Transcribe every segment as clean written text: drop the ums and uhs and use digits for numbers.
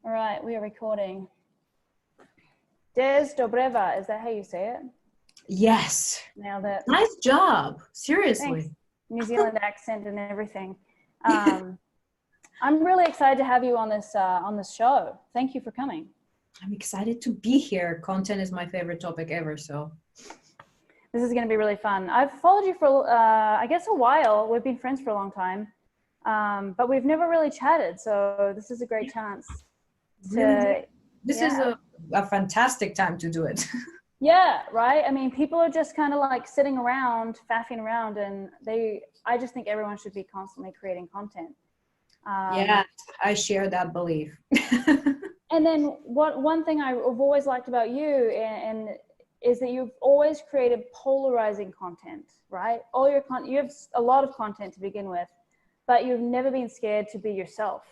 All right, we are recording. Des Dobreva, is that how you say it? Yes. Nailed it. Nice job. Thanks. Seriously. New Zealand accent and everything. I'm really excited to have you on this show. Thank you for coming. I'm excited to be here. Content is my favorite topic ever, so. This is going to be really fun. I've followed you for, I guess, a while. We've been friends for a long time, but we've never really chatted. So this is a great chance. This is a fantastic time to do it. Yeah, right. I mean, people are just kind of like sitting around, faffing around, and I just think everyone should be constantly creating content. Yeah, I share that belief. And then one thing I've always liked about you and is that you've always created polarizing content, right? All your you have a lot of content to begin with, but you've never been scared to be yourself.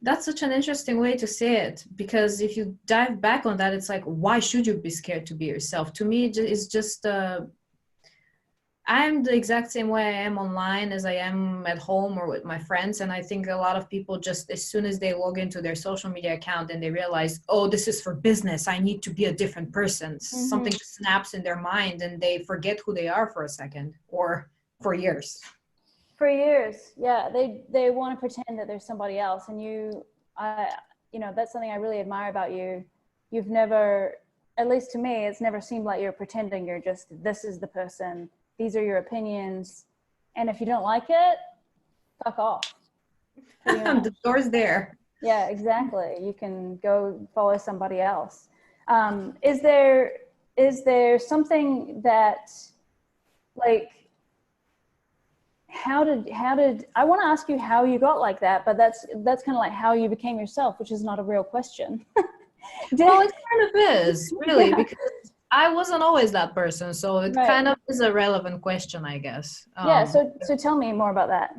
That's such an interesting way to say it, because if you dive back on that, it's like, why should you be scared to be yourself? To me, it's just, I'm the exact same way I am online as I am at home or with my friends. And I think a lot of people just, as soon as they log into their social media account and they realize, oh, this is for business, I need to be a different person. Something just snaps in their mind and they forget who they are for a second or for years. For years, yeah, they want to pretend that there's somebody else, and you know, that's something I really admire about you. You've never, at least to me, it's never seemed like you're pretending. You're just, this is the person, these are your opinions, and if you don't like it, fuck off. The door's there. Yeah, exactly. You can go follow somebody else. Is there something that, like, how did I want to ask you how you got like that, but that's kind of like how you became yourself, which is not a real question. Well, it kind of is, really, because I wasn't always that person, so it kind of is a relevant question, I guess. Yeah, so tell me more about that.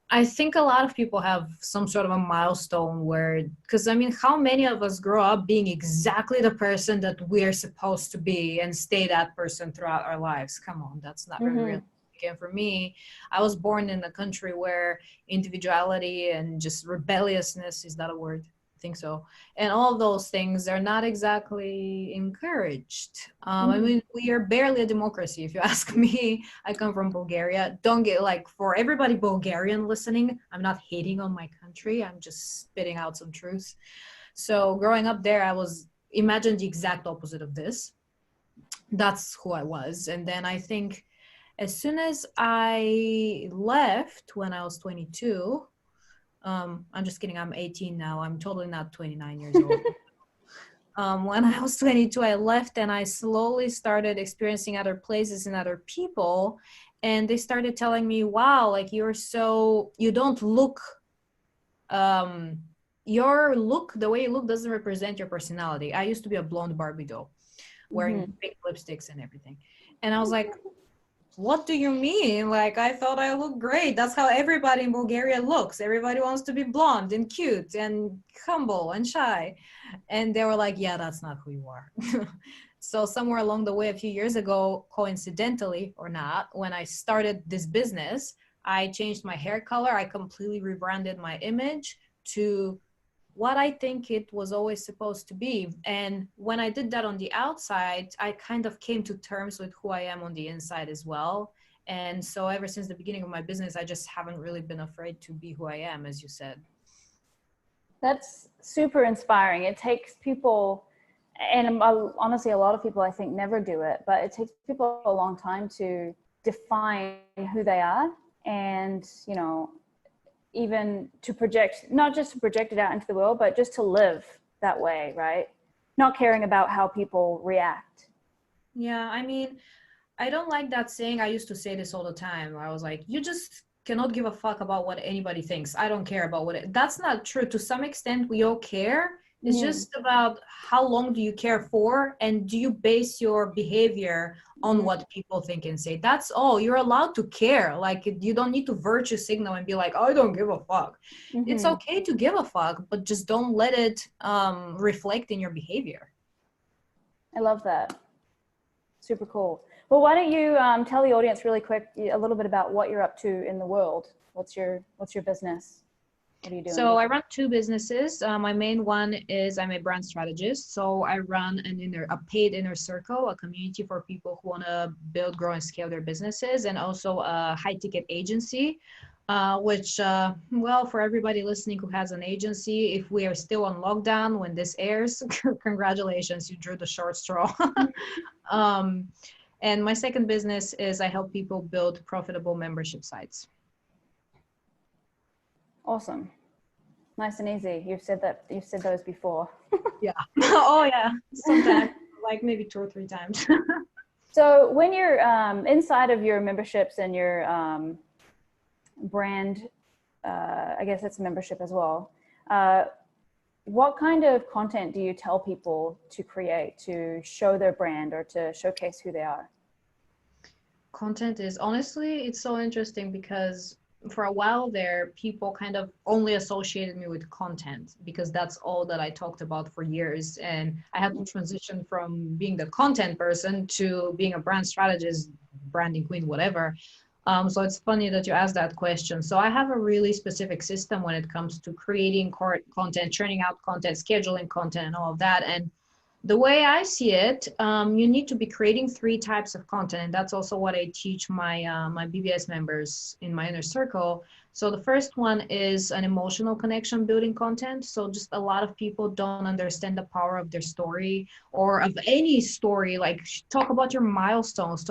I think a lot of people have some sort of a milestone where, because I mean, how many of us grow up being exactly the person that we're supposed to be and stay that person throughout our lives? Come on, that's not very real. And for me, I was born in a country where individuality and just rebelliousness, is that a word? I think so. And all of those things are not exactly encouraged. I mean, we are barely a democracy, if you ask me. I come from Bulgaria. Don't get, like, for everybody Bulgarian listening, I'm not hating on my country. I'm just spitting out some truth. So growing up there, I was, imagine the exact opposite of this. That's who I was. And then I think as soon as I left when I was 22, I'm just kidding, I'm 18 now. I'm totally not 29 years old. When I was 22, I left and I slowly started experiencing other places and other people. And they started telling me, wow, like you don't look, your look, the way you look doesn't represent your personality. I used to be a blonde Barbie doll wearing pink lipsticks and everything. And I was like, what do you mean? Like, I thought I looked great. That's how everybody in Bulgaria looks. Everybody wants to be blonde and cute and humble and shy. And they were like, yeah, that's not who you are. So somewhere along the way, a few years ago, coincidentally or not, when I started this business, I changed my hair color. I completely rebranded my image to what I think it was always supposed to be. And when I did that on the outside, I kind of came to terms with who I am on the inside as well. And so ever since the beginning of my business, I just haven't really been afraid to be who I am, as you said. That's super inspiring. It takes people, and honestly, a lot of people I think never do it, but it takes people a long time to define who they are. And, you know, even to project, not just to project it out into the world, but just to live that way, right? Not caring about how people react. Yeah, I mean, I don't like that saying. I used to say this all the time. I was like, you just cannot give a fuck about what anybody thinks. I don't care about that's not true. To some extent, we all care. It's just about how long do you care for, and do you base your behavior on what people think and say. That's all. You're allowed to care. Like, you don't need to virtue signal and be like, I don't give a fuck. It's okay to give a fuck, but just don't let it reflect in your behavior. I love that. Super cool. Well, why don't you tell the audience really quick a little bit about what you're up to in the world? What's your business? What are you So doing? I run two businesses. My main one is I'm a brand strategist. So I run a paid inner circle, a community for people who want to build, grow, and scale their businesses, and also a high ticket agency, well, for everybody listening who has an agency, if we are still on lockdown when this airs, congratulations, you drew the short straw. um, and my second business is I help people build profitable membership sites. Awesome. Nice and easy. You've said those before. Yeah. Oh yeah. Sometimes, like maybe 2 or 3 times. So when you're inside of your memberships and your brand, I guess it's membership as well. What kind of content do you tell people to create to show their brand or to showcase who they are? Content is honestly, it's so interesting because for a while there, people kind of only associated me with content because that's all that I talked about for years. And I had to transition from being the content person to being a brand strategist, branding queen, whatever. So it's funny that you asked that question. So I have a really specific system when it comes to creating content, churning out content, scheduling content, and all of that. And the way I see it, you need to be creating 3 types of content, and that's also what I teach my BBS members in my inner circle. So the first one is an emotional connection building content. So just a lot of people don't understand the power of their story or of any story. Like talk about your milestones,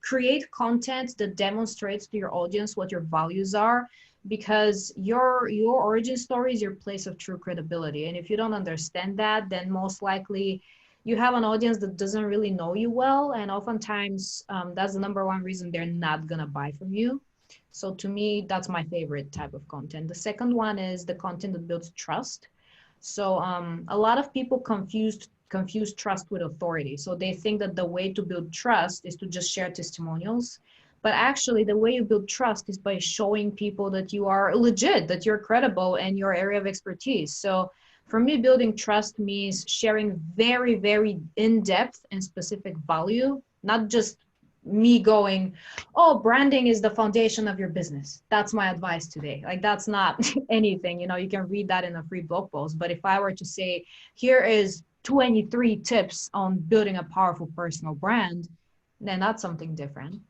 create content that demonstrates to your audience what your values are, because your origin story is your place of true credibility. And if you don't understand that, then most likely you have an audience that doesn't really know you well, and oftentimes that's the number one reason they're not gonna buy from you. So to me, that's my favorite type of content. The second one is the content that builds trust. So a lot of people confuse trust with authority. So they think that the way to build trust is to just share testimonials. But actually, the way you build trust is by showing people that you are legit, that you're credible in your area of expertise. So for me, building trust means sharing very, very in-depth and specific value, not just me going, oh, branding is the foundation of your business. That's my advice today. Like that's not anything, you can read that in a free blog post. But if I were to say, here is 23 tips on building a powerful personal brand, then that's something different.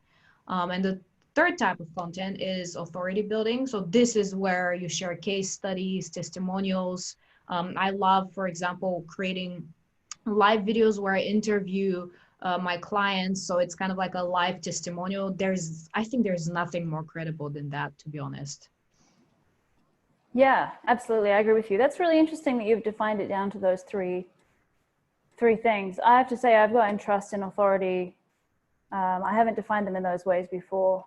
And the third type of content is authority building. So this is where you share case studies, testimonials. I love, for example, creating live videos where I interview my clients. So it's kind of like a live testimonial. I think there's nothing more credible than that, to be honest. Yeah, absolutely. I agree with you. That's really interesting that you've defined it down to those three things. I have to say I've gotten trust and authority. I haven't defined them in those ways before.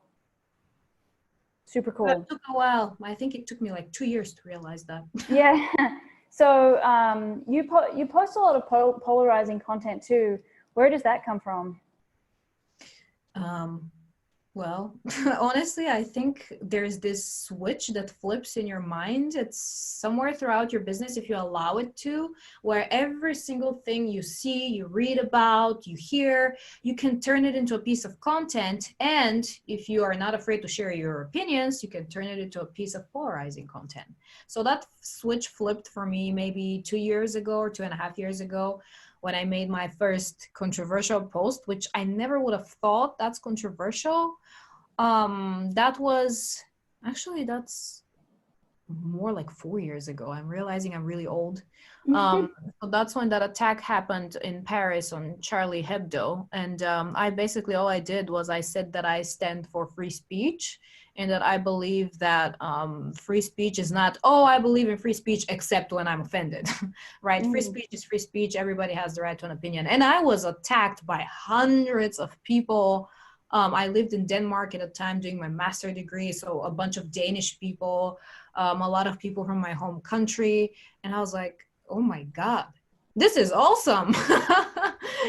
Super cool. That took a while. I think it took me like 2 years to realize that. Yeah. So you post a lot of polarizing content too. Where does that come from? Well, honestly, I think there's this switch that flips in your mind. It's somewhere throughout your business, if you allow it to, where every single thing you see, you read about, you hear, you can turn it into a piece of content. And if you are not afraid to share your opinions, you can turn it into a piece of polarizing content. So that switch flipped for me maybe 2 years ago or 2.5 years ago, when I made my first controversial post, which I never would have thought that's controversial. That's more like 4 years ago. I'm realizing I'm really old. So that's when that attack happened in Paris on Charlie Hebdo. And all I did was I said that I stand for free speech, and that I believe that free speech is not, I believe in free speech except when I'm offended, right? Free speech is free speech. Everybody has the right to an opinion. And I was attacked by hundreds of people. I lived in Denmark at a time doing my master's degree, so a bunch of Danish people, a lot of people from my home country. And I was like, oh my God, this is awesome.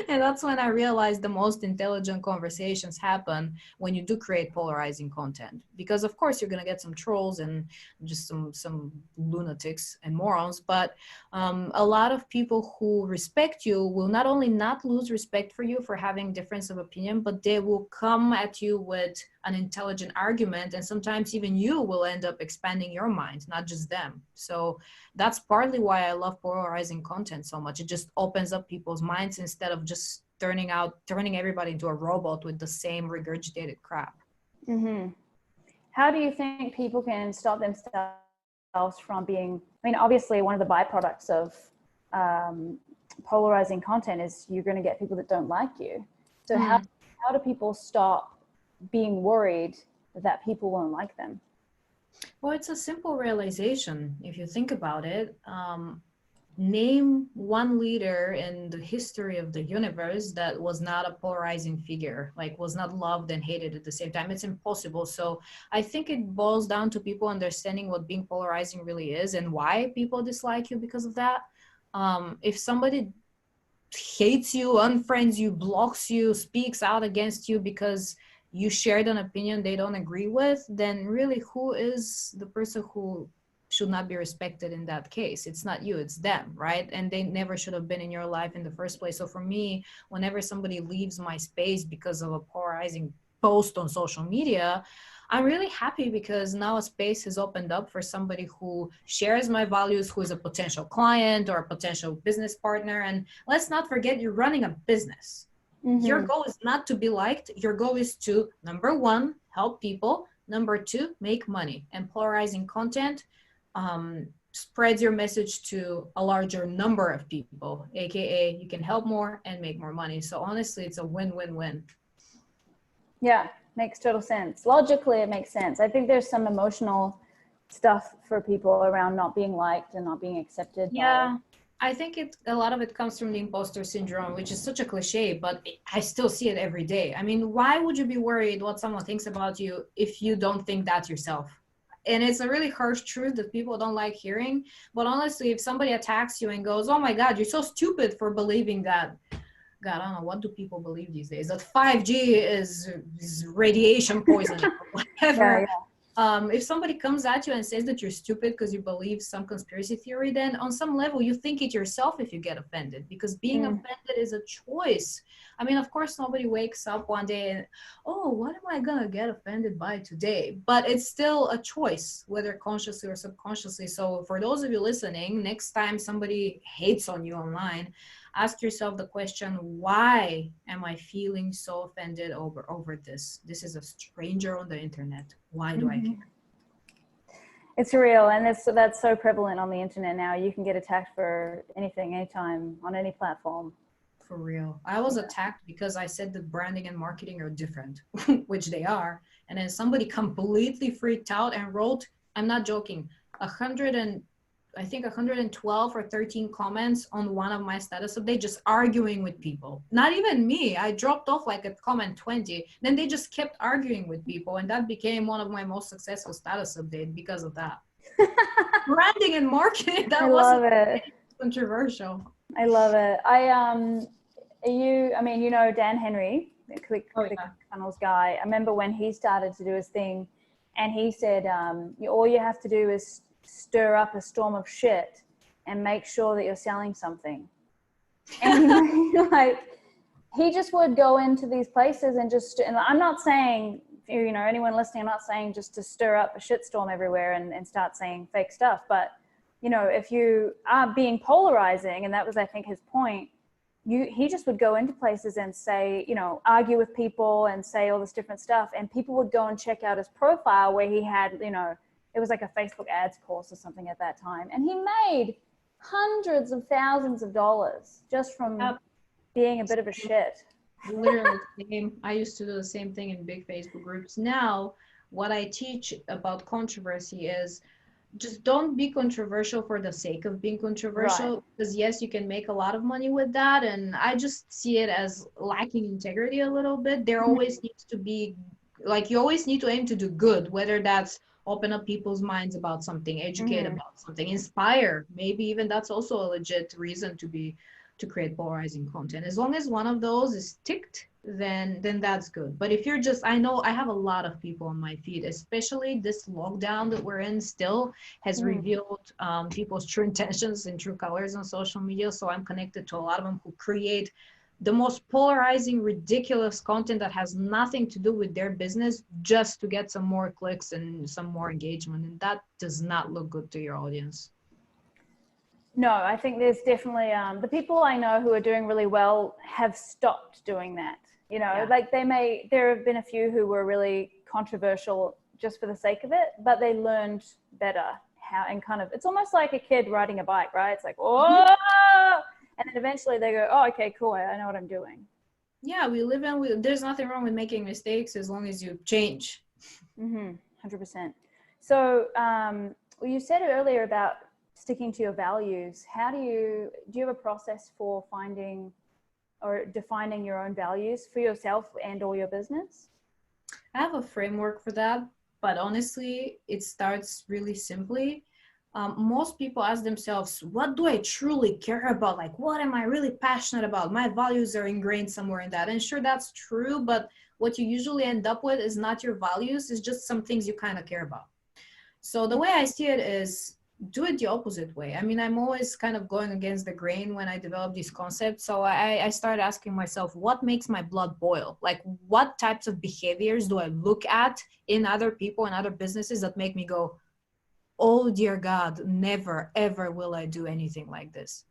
And that's when I realized the most intelligent conversations happen when you do create polarizing content. Because of course you're going to get some trolls and just some lunatics and morons, but a lot of people who respect you will not only not lose respect for you for having difference of opinion, but they will come at you with an intelligent argument, and sometimes even you will end up expanding your mind, not just them. So that's partly why I love polarizing content so much. It just opens up people's minds instead of just turning everybody into a robot with the same regurgitated crap. Mm-hmm. How do you think people can stop themselves from being, I mean, obviously one of the byproducts of polarizing content is you're going to get people that don't like you. So how do people stop being worried that people won't like them? Well, it's a simple realization if you think about it. Name one leader in the history of the universe that was not a polarizing figure, like was not loved and hated at the same time. It's impossible. So I think it boils down to people understanding what being polarizing really is and why people dislike you because of that. If somebody hates you, unfriends you, blocks you, speaks out against you because you shared an opinion they don't agree with, then really who is the person who should not be respected in that case? It's not you, it's them, right? And they never should have been in your life in the first place. So for me, whenever somebody leaves my space because of a polarizing post on social media, I'm really happy because now a space has opened up for somebody who shares my values, who is a potential client or a potential business partner. And let's not forget, you're running a business. Mm-hmm. Your goal is not to be liked. Your goal is to, number one, help people. Number two, make money. And polarizing content spreads your message to a larger number of people, aka you can help more and make more money. So honestly, it's a win-win-win. Yeah, makes total sense. Logically, it makes sense. I think there's some emotional stuff for people around not being liked and not being accepted. Yeah, I think a lot of it comes from the imposter syndrome, which is such a cliche, but I still see it every day. I mean, why would you be worried what someone thinks about you if you don't think that yourself? And it's a really harsh truth that people don't like hearing. But honestly, if somebody attacks you and goes, oh my God, you're so stupid for believing that. God, I don't know, what do people believe these days? That 5G is radiation poisoning or whatever. Yeah. If somebody comes at you and says that you're stupid because you believe some conspiracy theory, then on some level you think it yourself if you get offended, because being offended is a choice. I mean, of course, nobody wakes up one day and, oh, what am I gonna get offended by today? But it's still a choice, whether consciously or subconsciously. So for those of you listening, next time somebody hates on you online, ask yourself the question, why am I feeling so offended over this? This is a stranger on the internet. Why do I care? It's real. And that's so prevalent on the internet now. You can get attacked for anything, anytime, on any platform. For real. I was attacked because I said that branding and marketing are different, which they are. And then somebody completely freaked out and wrote, I'm not joking, 112 or 13 comments on one of my status updates, just arguing with people. Not even me. I dropped off like at comment 20. Then they just kept arguing with people. And that became one of my most successful status updates because of that. Branding and marketing, that wasn't controversial. I love it. You know Dan Henry, the Click Funnels guy. I remember when he started to do his thing, and he said, all you have to do is stir up a storm of shit and make sure that you're selling something. And like, he just would go into these places and I'm not saying, anyone listening, I'm not saying just to stir up a shitstorm everywhere and start saying fake stuff, but if you are being polarizing, and that was, I think, his point, he just would go into places and say, argue with people and say all this different stuff. And people would go and check out his profile where he had, it was like a Facebook ads course or something at that time. And he made hundreds of thousands of dollars just from being a bit of a shit. Literally the same. I used to do the same thing in big Facebook groups. Now, what I teach about controversy is just don't be controversial for the sake of being controversial. Right. Because yes, you can make a lot of money with that. And I just see it as lacking integrity a little bit. There always needs to be, like, you always need to aim to do good, whether that's open up people's minds about something, educate about something, inspire. Maybe even that's also a legit reason to create polarizing content. As long as one of those is ticked, then that's good. But if you're just, I know I have a lot of people on my feed, especially this lockdown that we're in still has revealed people's true intentions and true colors on social media. So I'm connected to a lot of them who create the most polarizing, ridiculous content that has nothing to do with their business just to get some more clicks and some more engagement. And that does not look good to your audience. No, I think there's definitely the people I know who are doing really well have stopped doing that. You know, Yeah. like there have been a few who were really controversial just for the sake of it, but they learned better how, and kind of, it's almost like a kid riding a bike, right? It's like, oh, and then eventually they go, oh, okay, cool, I know what I'm doing. Yeah, there's nothing wrong with making mistakes as long as you change. 100%. So, well, you said earlier about sticking to your values. Do you have a process for finding or defining your own values for yourself and or your business? I have a framework for that, but honestly, it starts really simply. Most people ask themselves, what do I truly care about? Like, what am I really passionate about? My values are ingrained somewhere in that. And sure, that's true, but what you usually end up with is not your values, it's just some things you kind of care about. So the way I see it is do it the opposite way. I mean, I'm always kind of going against the grain when I develop these concepts. So I started asking myself, what makes my blood boil? Like, what types of behaviors do I look at in other people and other businesses that make me go, oh, dear God, never, ever will I do anything like this?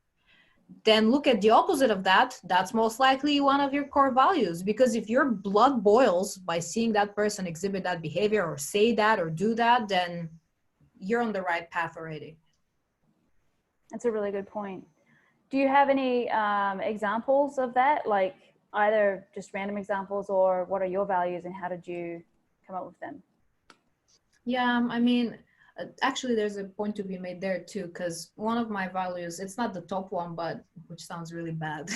Then look at the opposite of that. That's most likely one of your core values. Because if your blood boils by seeing that person exhibit that behavior or say that or do that, then you're on the right path already. That's a really good point. Do you have any examples of that? Like either just random examples, or what are your values and how did you come up with them? Yeah, I mean, actually, there's a point to be made there too, because one of my values, it's not the top one, but which sounds really bad,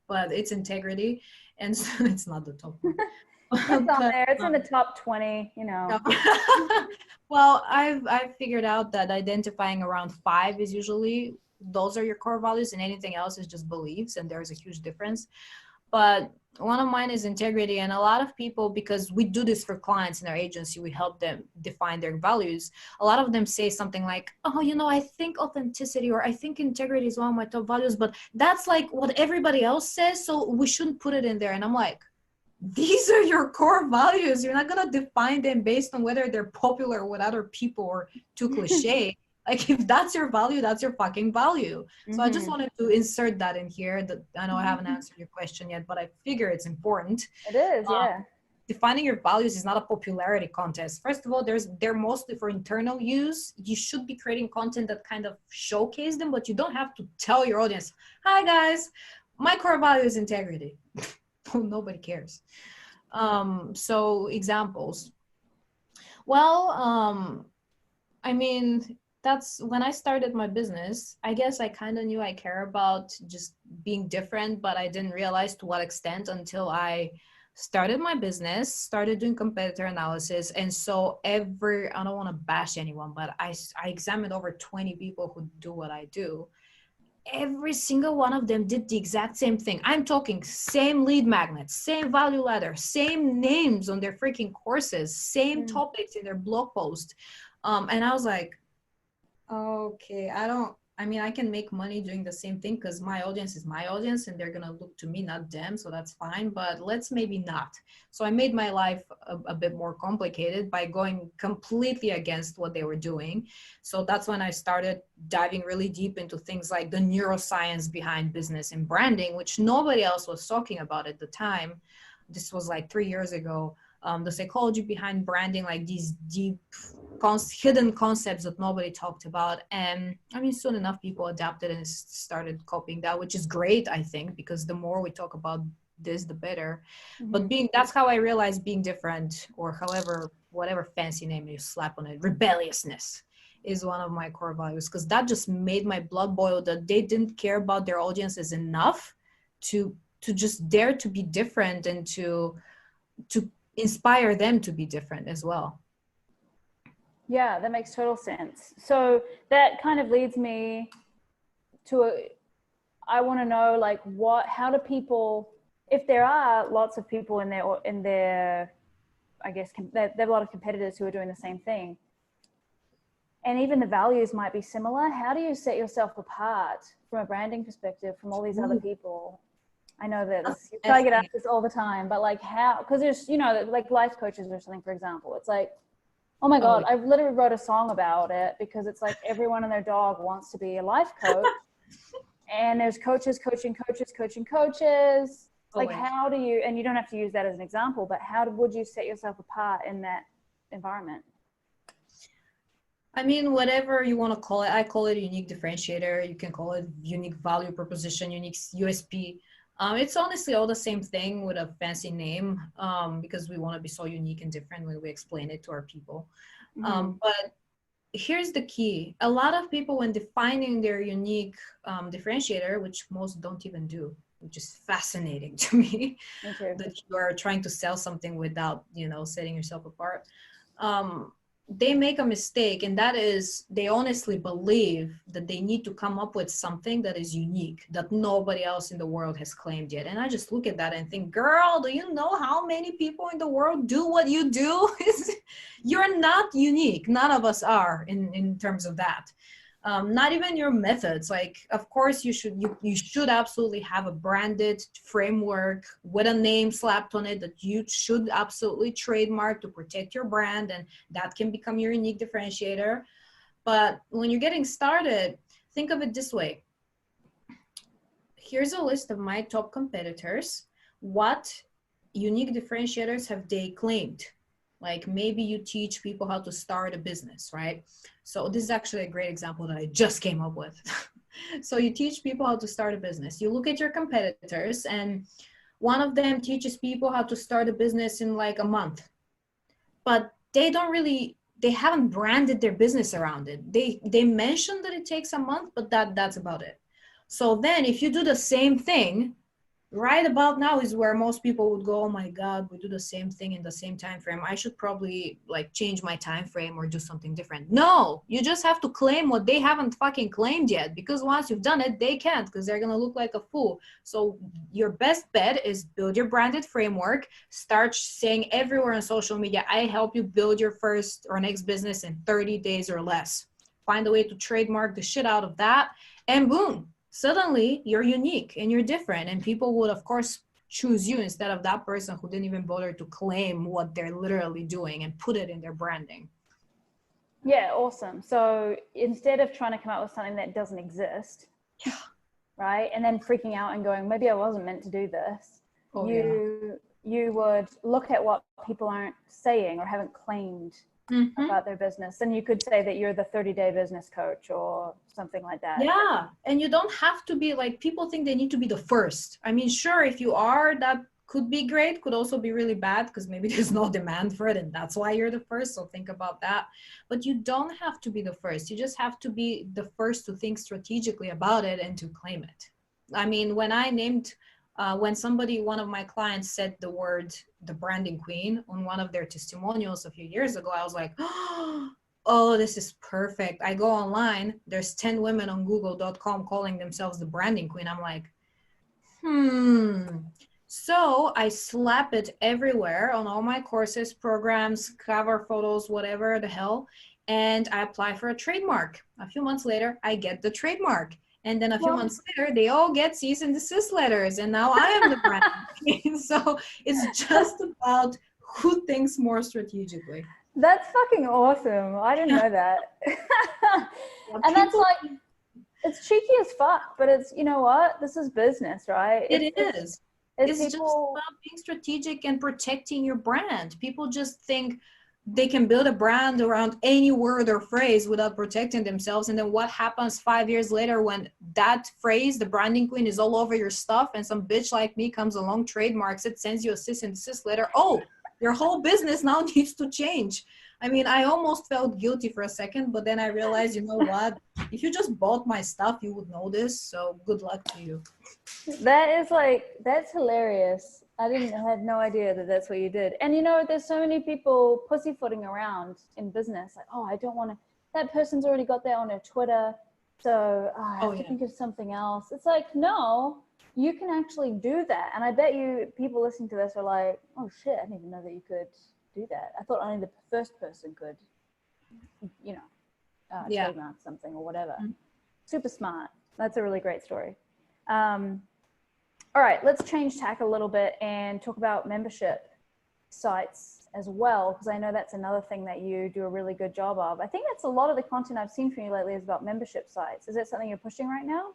but it's integrity. And so it's not the top one. It's on But, there. It's in the top 20, you know. well, I've figured out that identifying around 5 is usually, those are your core values, and anything else is just beliefs, and there's a huge difference. But one of mine is integrity. And a lot of people, because we do this for clients in our agency, we help them define their values. A lot of them say something like, oh, you know, I think authenticity or I think integrity is one of my top values, but that's like what everybody else says, so we shouldn't put it in there. And I'm like, these are your core values. You're not going to define them based on whether they're popular with other people or too cliche. Like, if that's your value, that's your fucking value. So I just wanted to insert that in here. That I know I haven't answered your question yet, but I figure it's important. It is, yeah. Defining your values is not a popularity contest. First of all, they're mostly for internal use. You should be creating content that kind of showcase them, but you don't have to tell your audience, hi guys, my core value is integrity. Nobody cares. So examples. Well, I mean, that's when I started my business. I guess I kind of knew I care about just being different, but I didn't realize to what extent until I started my business, started doing competitor analysis. And so I don't want to bash anyone, but I examined over 20 people who do what I do. Every single one of them did the exact same thing. I'm talking same lead magnets, same value ladder, same names on their freaking courses, same topics in their blog post. And I was like, okay, I can make money doing the same thing because my audience is my audience and they're going to look to me, not them. So that's fine, but let's maybe not. So I made my life a bit more complicated by going completely against what they were doing. So that's when I started diving really deep into things like the neuroscience behind business and branding, which nobody else was talking about at the time. This was like 3 years ago. The psychology behind branding, like these deep hidden concepts that nobody talked about. And I mean, soon enough, people adapted and started copying that, which is great, I think, because the more we talk about this, the better. But that's how I realized being different, or whatever fancy name you slap on it, rebelliousness is one of my core values, because that just made my blood boil, that they didn't care about their audiences enough to just dare to be different and to inspire them to be different as well. Yeah, that makes total sense. So that kind of leads me to I want to know, like, how do people, if there are lots of people in their I guess there are a lot of competitors who are doing the same thing, and even the values might be similar, how do you set yourself apart from a branding perspective from all these other people? I know that That's you the probably best get thing. asked this all the time, but like how, because there's, you know, like life coaches or something, for example. It's like, oh my Oh, God, I literally wrote a song about it because it's like everyone and their dog wants to be a life coach. And there's coaches, coaching coaches, coaching coaches. Like, always. how do you, and you don't have to use that as an example, but how would you set yourself apart in that environment? I mean, whatever you want to call it, I call it a unique differentiator. You can call it unique value proposition, unique USP. It's honestly all the same thing with a fancy name, because we want to be so unique and different when we explain it to our people. Mm-hmm. But here's the key. A lot of people, when defining their unique differentiator, which most don't even do, which is fascinating to me, Me too. that you are trying to sell something without, setting yourself apart. They make a mistake, and that is they honestly believe that they need to come up with something that is unique, that nobody else in the world has claimed yet. And I just look at that and think, girl, do you know how many people in the world do what you do? You're not unique. None of us are in terms of that. Not even your methods. Like, of course you should absolutely have a branded framework with a name slapped on it that you should absolutely trademark to protect your brand, and that can become your unique differentiator. But when you're getting started, think of it this way. Here's a list of my top competitors. What unique differentiators have they claimed? Like, maybe you teach people how to start a business, right? So this is actually a great example that I just came up with. So you teach people how to start a business. You look at your competitors, and one of them teaches people how to start a business in like a month. But they haven't branded their business around it. They mentioned that it takes a month, but that's about it. So then if you do the same thing, right about now is where most people would go, oh my God, we do the same thing in the same time frame. I should probably like change my time frame or do something different. No, you just have to claim what they haven't fucking claimed yet, because once you've done it, they can't, because they're going to look like a fool. So your best bet is build your branded framework, start saying everywhere on social media, I help you build your first or next business in 30 days or less. Find a way to trademark the shit out of that, and boom, suddenly you're unique and you're different, and people would of course choose you instead of that person who didn't even bother to claim what they're literally doing and put it in their branding. Yeah, awesome. So instead of trying to come up with something that doesn't exist, Yeah. right, and then freaking out and going, maybe I wasn't meant to do this, Oh, you would look at what people aren't saying or haven't claimed about their business, and you could say that you're the 30-day business coach or something like that. Yeah. And you don't have to be like, people think they need to be the first. I mean, sure, if you are, that could be great, could also be really bad, because maybe there's no demand for it and that's why you're the first. So think about that. But you don't have to be the first. You just have to be the first to think strategically about it and to claim it. I mean, when one of my clients said the branding queen on one of their testimonials a few years ago, I was like, oh, this is perfect. I go online, there's 10 women on google.com calling themselves the branding queen. I'm like, So I slap it everywhere on all my courses, programs, cover photos, whatever the hell, and I apply for a trademark. A few months later, I get the trademark. And then a few months later, they all get cease and desist letters. And now I am the brand queen. So it's just about who thinks more strategically. That's fucking awesome. I didn't know that. And that's like, it's cheeky as fuck, but it's, you know what? This is business, right? It is. It's people... just about being strategic and protecting your brand. People just think they can build a brand around any word or phrase without protecting themselves. And then what happens 5 years later when that phrase, the branding queen, is all over your stuff, and some bitch like me comes along, trademarks it, sends you a cease and desist letter. Oh, your whole business now needs to change. I mean, I almost felt guilty for a second, but then I realized, you know what? If you just bought my stuff, you would know this. So good luck to you. That's hilarious. I had no idea that that's what you did. And you know, there's so many people pussyfooting around in business. Like, oh, I don't want to, that person's already got that on their Twitter. So I have to think of something else. It's like, no, you can actually do that. And I bet you people listening to this are like, oh shit, I didn't even know that you could do that. I thought only the first person could, you know, trademark something or whatever. Super smart. That's a really great story. All right, let's change tack a little bit and talk about membership sites as well, because I know that's another thing that you do a really good job of. I think that's a lot of the content I've seen from you lately is about membership sites. Is that something you're pushing right now?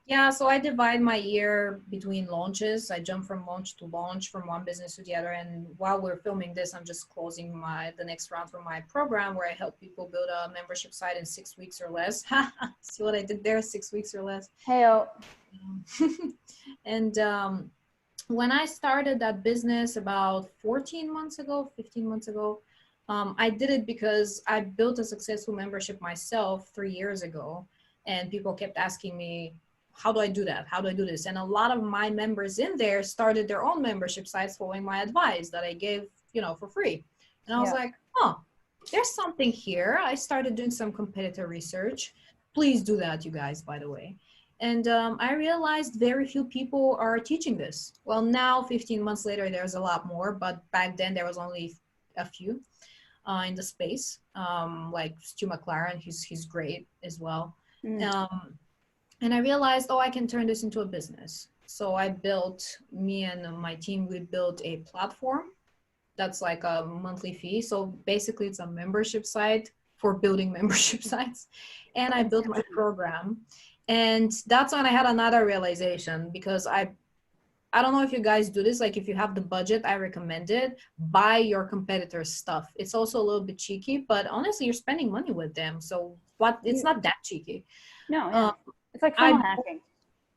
Yeah, so I divide my year between launches. I jump from launch to launch, from one business to the other. And while we're filming this, I'm just closing the next round for my program where I help people build a membership site in 6 weeks or less. See what I did there? 6 weeks or less. Hey, and when I started that business about 14 months ago, 15 months ago, I did it because I built a successful membership myself 3 years ago. And people kept asking me, how do I do that? How do I do this? And a lot of my members in there started their own membership sites following my advice that I gave, for free. And I was like, oh, there's something here. I started doing some competitor research. Please do that, you guys, by the way. And I realized very few people are teaching this. Well, now 15 months later, there's a lot more, but back then there was only a few in the space, like Stu McLaren, he's great as well. And I realized, I can turn this into a business. So me and my team, we built a platform that's like a monthly fee. So basically it's a membership site for building membership sites. And I built my program. And that's when I had another realization, because I don't know if you guys do this, like if you have the budget, I recommend it. Buy your competitors' stuff. It's also a little bit cheeky, but honestly, you're spending money with them. So it's not that cheeky. No, it's like funnel hacking.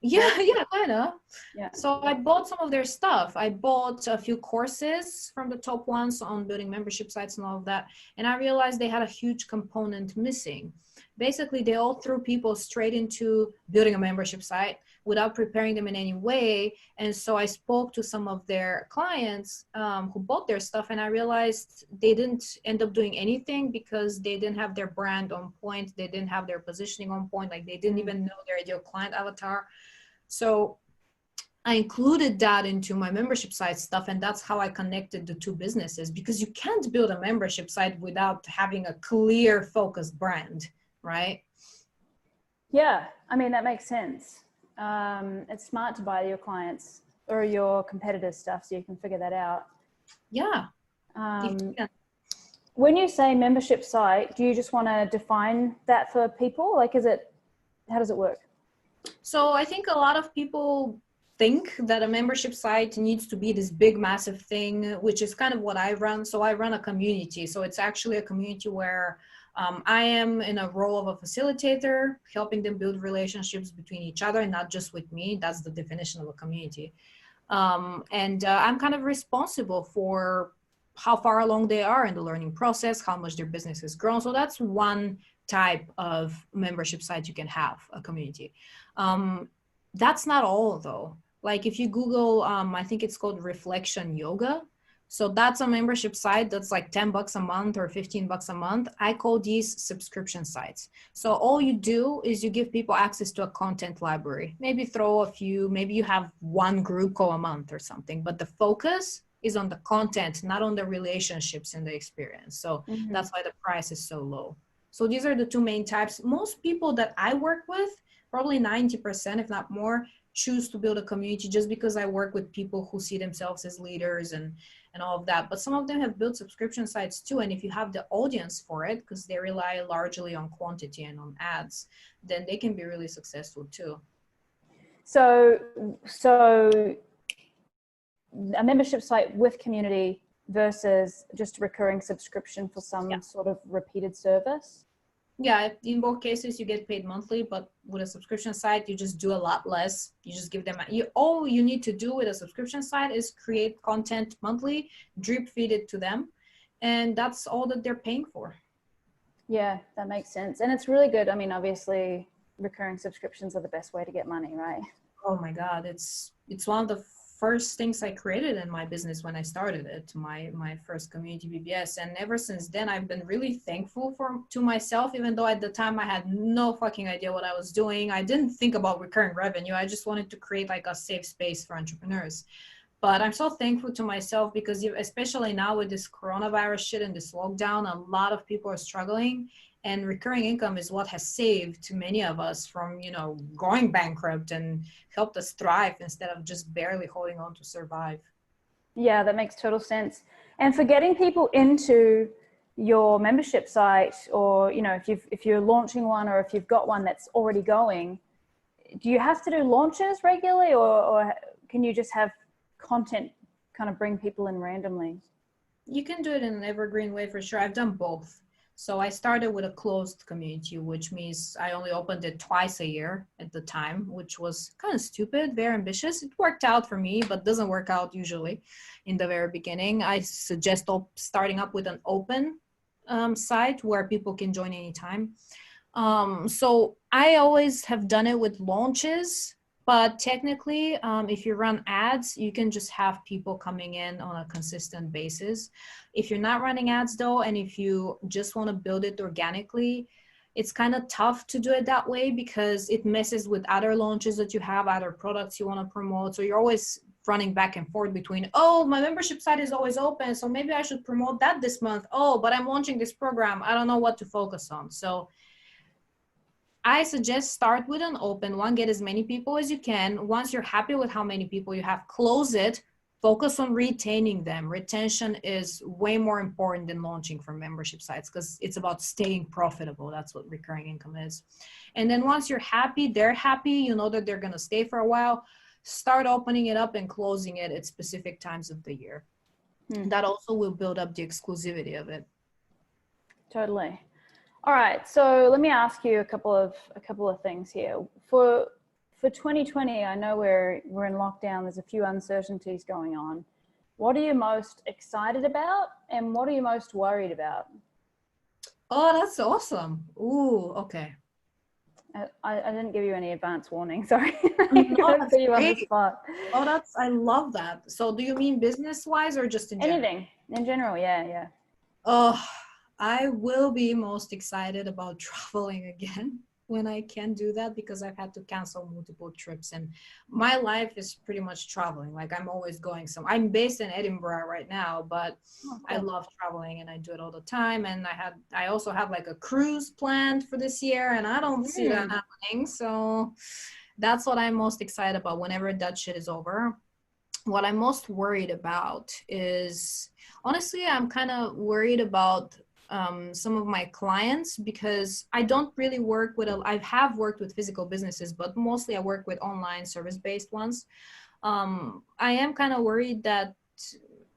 Yeah, kind of. Yeah. So I bought some of their stuff. I bought a few courses from the top ones on building membership sites and all of that. And I realized they had a huge component missing. Basically, they all threw people straight into building a membership site without preparing them in any way. And so I spoke to some of their clients who bought their stuff, and I realized they didn't end up doing anything because they didn't have their brand on point. They didn't have their positioning on point. Like they didn't even know their ideal client avatar. So I included that into my membership site stuff, and that's how I connected the two businesses, because you can't build a membership site without having a clear, focused brand, right? Yeah, I mean, that makes sense. It's smart to buy your clients or your competitors' stuff so you can figure that out. Yeah. When you say membership site, do you just want to define that for people? Like, how does it work? So I think a lot of people think that a membership site needs to be this big, massive thing, which is kind of what I run. So I run a community. So it's actually a community where I am in a role of a facilitator, helping them build relationships between each other and not just with me. That's the definition of a community. And I'm kind of responsible for how far along they are in the learning process, how much their business has grown. So that's one type of membership site you can have, a community. That's not all though. Like if you Google, I think it's called Reflection Yoga. So that's a membership site that's like $10 a month or $15 a month. I call these subscription sites. So all you do is you give people access to a content library, maybe throw a few, maybe you have one group call a month or something, but the focus is on the content, not on the relationships and the experience. So that's why the price is so low. So these are the two main types. Most people that I work with, probably 90%, if not more, choose to build a community just because I work with people who see themselves as leaders and all of that. But some of them have built subscription sites too. And if you have the audience for it, because they rely largely on quantity and on ads, then they can be really successful too. So a membership site with community versus just a recurring subscription for some sort of repeated service? Yeah, in both cases you get paid monthly, but with a subscription site you just do a lot less. You just give them all you need to do with a subscription site is create content monthly, drip feed it to them, and that's all that they're paying for. Yeah, that makes sense. And it's really good. I mean, obviously recurring subscriptions are the best way to get money, right? Oh my God, it's one of the first things I created in my business when I started it, my first community BBS. And ever since then, I've been really thankful to myself, even though at the time I had no fucking idea what I was doing. I didn't think about recurring revenue. I just wanted to create like a safe space for entrepreneurs. But I'm so thankful to myself because especially now with this coronavirus shit and this lockdown, a lot of people are struggling. And recurring income is what has saved many of us from, going bankrupt and helped us thrive instead of just barely holding on to survive. Yeah, that makes total sense. And for getting people into your membership site, or if you're launching one, or if you've got one that's already going, do you have to do launches regularly, or can you just have content kind of bring people in randomly? You can do it in an evergreen way for sure. I've done both. So I started with a closed community, which means I only opened it twice a year at the time, which was kind of stupid, very ambitious. It worked out for me, but doesn't work out usually in the very beginning. I suggest starting up with an open site where people can join anytime. So I always have done it with launches, but technically, if you run ads, you can just have people coming in on a consistent basis. If you're not running ads though, and if you just want to build it organically, it's kind of tough to do it that way because it messes with other launches that you have, other products you want to promote. So you're always running back and forth between, oh, my membership site is always open, so maybe I should promote that this month. Oh, but I'm launching this program. I don't know what to focus on. So I suggest start with an open one, get as many people as you can. Once you're happy with how many people you have, close it, focus on retaining them. Retention is way more important than launching for membership sites because it's about staying profitable. That's what recurring income is. And then once you're happy, they're happy, you know that they're going to stay for a while, start opening it up and closing it at specific times of the year. That also will build up the exclusivity of it. Totally. All right, so let me ask you a couple of things here. For 2020, I know we're in lockdown. There's a few uncertainties going on. What are you most excited about, and what are you most worried about? Oh, that's awesome. Ooh, okay. I didn't give you any advance warning. Sorry. No, that's put you on the great. spot. Oh, I love that. So do you mean business-wise or just in general? Anything in general? Yeah. Oh, I will be most excited about traveling again when I can do that because I've had to cancel multiple trips and my life is pretty much traveling. Like I'm always going I'm based in Edinburgh right now, but cool. I love traveling and I do it all the time. And I also have like a cruise planned for this year and I don't see that happening. So that's what I'm most excited about whenever that shit is over. What I'm most worried about is, honestly, I'm kind of worried about some of my clients because I don't really work with, I have worked with physical businesses, but mostly I work with online service-based ones. I am kind of worried that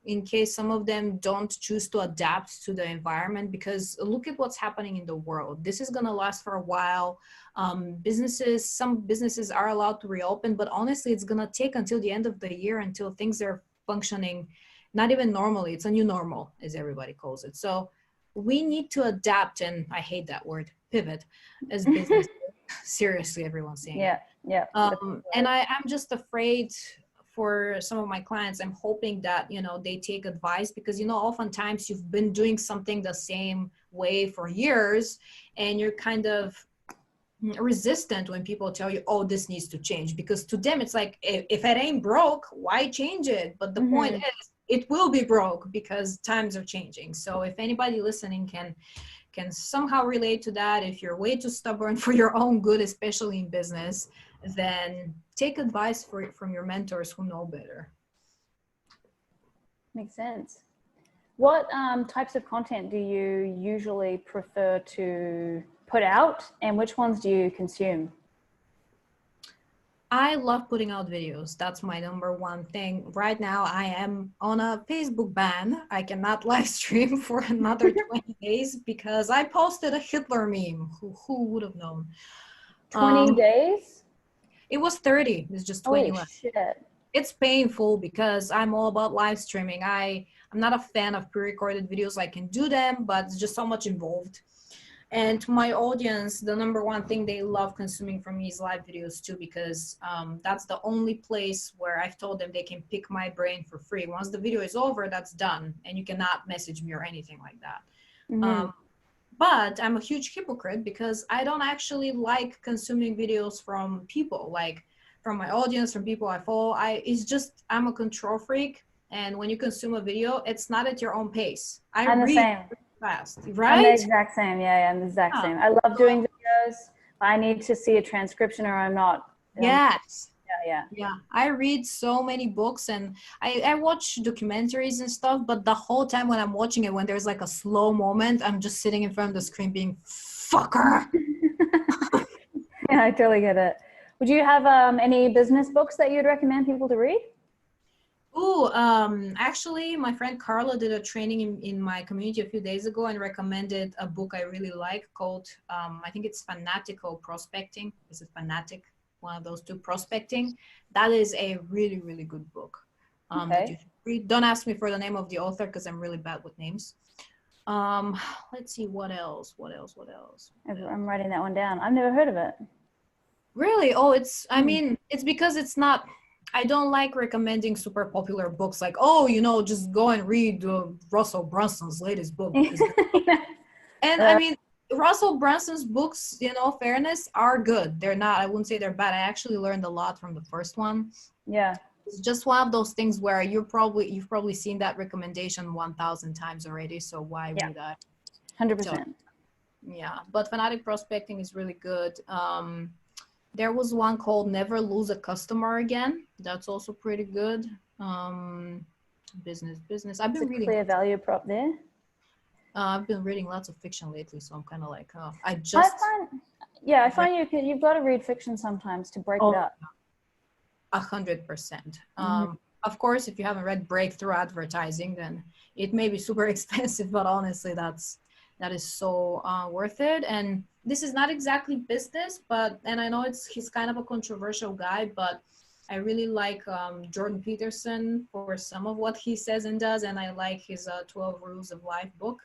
in case some of them don't choose to adapt to the environment, because look at what's happening in the world. This is going to last for a while. Some businesses are allowed to reopen, but honestly, it's going to take until the end of the year until things are functioning, not even normally. It's a new normal, as everybody calls it. So we need to adapt, and I hate that word, pivot, as business. Seriously, everyone's saying it. Yeah. And I'm just afraid for some of my clients. I'm hoping that, they take advice because, oftentimes you've been doing something the same way for years and you're kind of resistant when people tell you, oh, this needs to change, because to them it's like, if it ain't broke, why change it? But the point is, it will be broke because times are changing. So if anybody listening can somehow relate to that, if you're way too stubborn for your own good, especially in business, then take advice from your mentors who know better. Makes sense. What types of content do you usually prefer to put out, and which ones do you consume? I love putting out videos. That's my number one thing. Right now, I am on a Facebook ban. I cannot live stream for another 20 days because I posted a Hitler meme. Who would have known? 20 days? It was 30. It's just 20 Holy left. shit. It's painful because I'm all about live streaming. I'm not a fan of pre-recorded videos. I can do them, but it's just so much involved. And my audience, the number one thing they love consuming from me is live videos too, because that's the only place where I've told them they can pick my brain for free. Once the video is over, that's done. And you cannot message me or anything like that. But I'm a huge hypocrite because I don't actually like consuming videos from people, like from my audience, from people I follow. I'm a control freak. And when you consume a video, it's not at your own pace. I'm the same. fast, I'm the right? exact same. Yeah, I'm the exact Yeah. same. I love doing videos. I need to see a transcription or I'm not. Yes. Yeah. Yeah, I read so many books and I watch documentaries and stuff, but the whole time when I'm watching it, when there's like a slow moment, I'm just sitting in front of the screen being, fucker. Yeah, I totally get it. Would you have any business books that you'd recommend people to read? Ooh, actually, my friend Carla did a training in my community a few days ago and recommended a book I really like called, I think it's Fanatical Prospecting. Is it Fanatic? One of those two, Prospecting. That is a really, really good book that you Okay. should read. Don't ask me for the name of the author because I'm really bad with names. Um, let's see, what else? I'm writing that one down. I've never heard of it. Really? Oh, I mean, it's because it's not, I don't like recommending super popular books like, oh, just go and read Russell Brunson's latest book because, and I mean, Russell Brunson's books, fairness, are good. They're not, I wouldn't say they're bad. I actually learned a lot from the first one. Yeah. It's just one of those things where you've probably seen that recommendation 1,000 times already. So why would I? 100%. Yeah, but Fanatic Prospecting is really good. There was one called Never Lose a Customer Again. That's also pretty good. Business. I've been reading. Clear value prop there. I've been reading lots of fiction lately, so I'm kind of like, I find you've got to read fiction sometimes to break it up. 100%. Of course, if you haven't read Breakthrough Advertising, then it may be super expensive, but honestly, that is so worth it. And this is not exactly business, and I know he's kind of a controversial guy, but I really like Jordan Peterson for some of what he says and does, and I like his 12 Rules of Life book.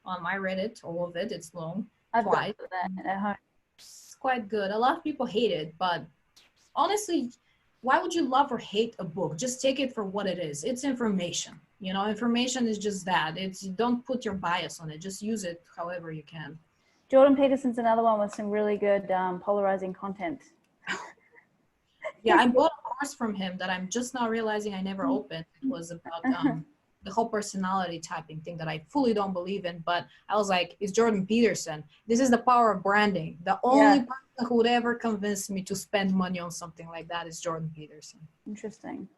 I read it, all of it. It's long. I've got that at home. It's quite good. A lot of people hate it, but honestly, why would you love or hate a book? Just take it for what it is. It's information. Information is just that. Don't put your bias on it. Just use it however you can. Jordan Peterson's another one with some really good polarizing content. Yeah, I bought a course from him that I'm just now realizing I never opened. It was about the whole personality typing thing that I fully don't believe in. But I was like, it's Jordan Peterson. This is the power of branding. The only person who would ever convince me to spend money on something like that is Jordan Peterson. Interesting.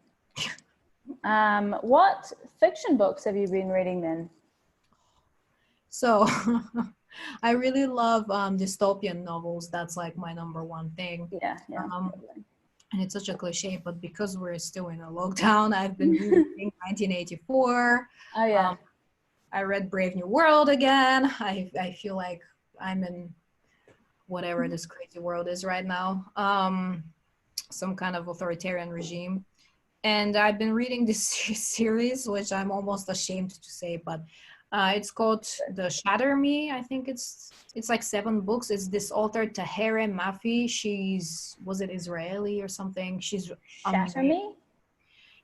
What fiction books have you been reading then? So I really love dystopian novels. That's like my number one thing. Yeah. And it's such a cliche, but because we're still in a lockdown, I've been reading 1984. Oh yeah. I read Brave New World again. I feel like I'm in whatever this crazy world is right now. Some kind of authoritarian regime. And I've been reading this series, which I'm almost ashamed to say, but it's called The Shatter Me. I think it's like 7 books. It's this author, Tahereh Mafi. Was it Israeli or something? She's Shatter Me?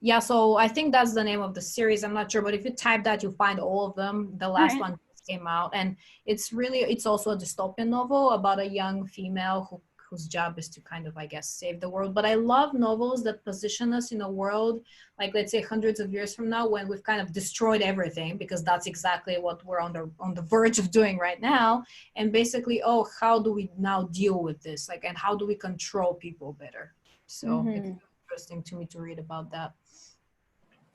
Yeah, so I think that's the name of the series. I'm not sure, but if you type that, you'll find all of them. The last one just came out, and it's also a dystopian novel about a young female whose job is to kind of, I guess, save the world. But I love novels that position us in a world, like let's say hundreds of years from now, when we've kind of destroyed everything, because that's exactly what we're on the verge of doing right now. And basically, how do we now deal with this? And how do we control people better? So it's interesting to me to read about that.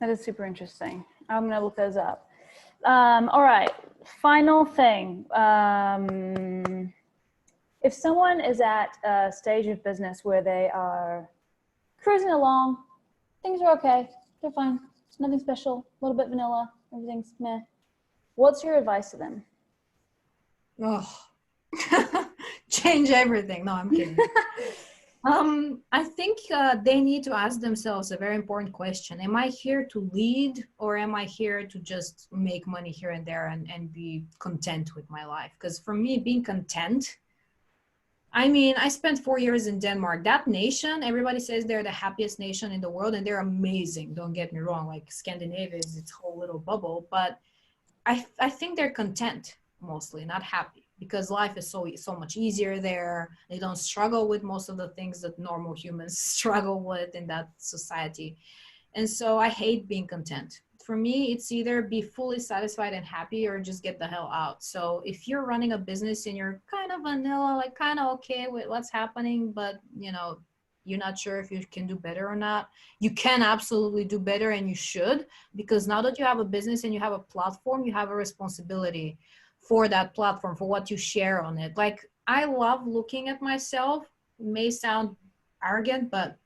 That is super interesting. I'm going to look those up. All right. Final thing. If someone is at a stage of business where they are cruising along, things are okay, they're fine, it's nothing special, a little bit vanilla, everything's meh. What's your advice to them? Change everything. No, I'm kidding. I think they need to ask themselves a very important question. Am I here to lead, or am I here to just make money here and there and be content with my life? Because for me, being content, I mean, I spent 4 years in Denmark. That nation, everybody says they're the happiest nation in the world, and they're amazing. Don't get me wrong. Like Scandinavia is its whole little bubble, but I think they're content mostly, not happy, because life is so much easier there. They don't struggle with most of the things that normal humans struggle with in that society. And so I hate being content. for me, it's either be fully satisfied and happy or just get the hell out. So if you're running a business and you're kind of vanilla, like kind of okay with what's happening, but you know, you're not sure if you can do better or not, you can absolutely do better, and you should, because now that you have a business and you have a platform, you have a responsibility for that platform, for what you share on it. Like, I love looking at myself. It may sound arrogant, but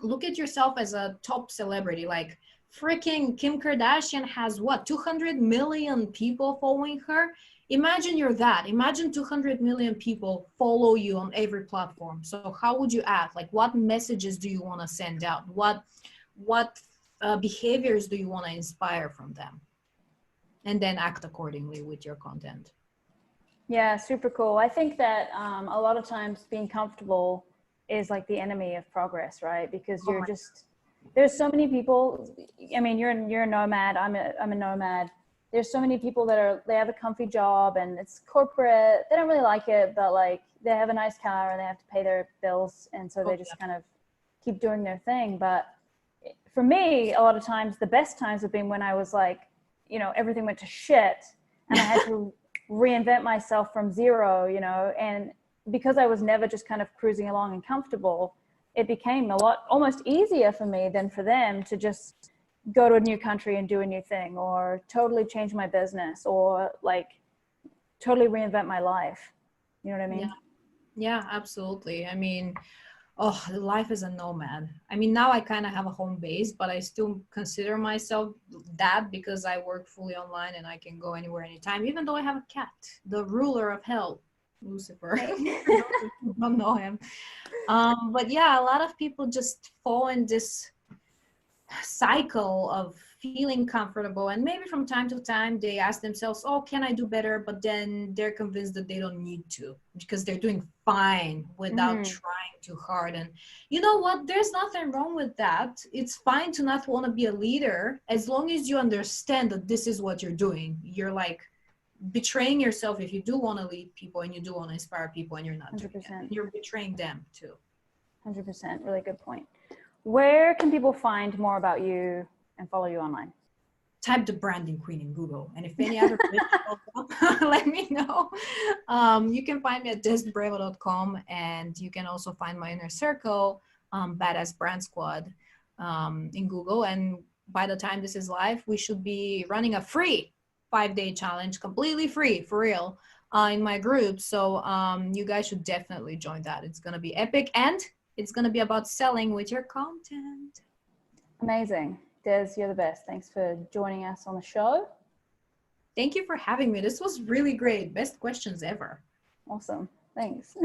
look at yourself as a top celebrity. Like, freaking Kim Kardashian has what, 200 million people following her? Imagine you're that. Imagine 200 million people follow you on every platform. So how would you act? Like, what messages do you want to send out? What behaviors do you want to inspire from them? And then act accordingly with your content. Yeah, super cool. I think that a lot of times being comfortable is like the enemy of progress, right? Because you're just, there's so many people. I mean, you're a nomad. I'm a nomad. There's so many people that they have a comfy job and it's corporate. They don't really like it, but like they have a nice car and they have to pay their bills, and so they just kind of keep doing their thing. But for me, a lot of times the best times have been when I was like, you know, everything went to shit and I had to reinvent myself from zero, you know, and because I was never just kind of cruising along and comfortable, it became almost easier for me than for them to just go to a new country and do a new thing, or totally change my business, or like totally reinvent my life. You know what I mean? Yeah, absolutely. I mean, oh, life as a nomad. I mean, now I kind of have a home base, but I still consider myself that because I work fully online and I can go anywhere, anytime, even though I have a cat, the ruler of hell, Lucifer. Don't know him. But yeah, a lot of people just fall in this cycle of feeling comfortable, and maybe from time to time they ask themselves, oh, can I do better? But then they're convinced that they don't need to because they're doing fine without trying too hard. And you know what, there's nothing wrong with that. It's fine to not want to be a leader, as long as you understand that this is what you're doing. You're like betraying yourself if you do want to lead people and you do want to inspire people and you're not 100%. Doing it. You're betraying them too. 100%. Really good point. Where can people find more about you and follow you online? Type the branding queen in Google. And if any other questions, let me know. You can find me at Dobreva.com, and you can also find my inner circle, Badass Brand Squad, in Google. And by the time this is live, we should be running a free 5-day challenge, completely free, for real, in my group. So you guys should definitely join that. It's going to be epic, and it's going to be about selling with your content. Amazing. Des, you're the best. Thanks for joining us on the show. Thank you for having me. This was really great. Best questions ever. Awesome. Thanks.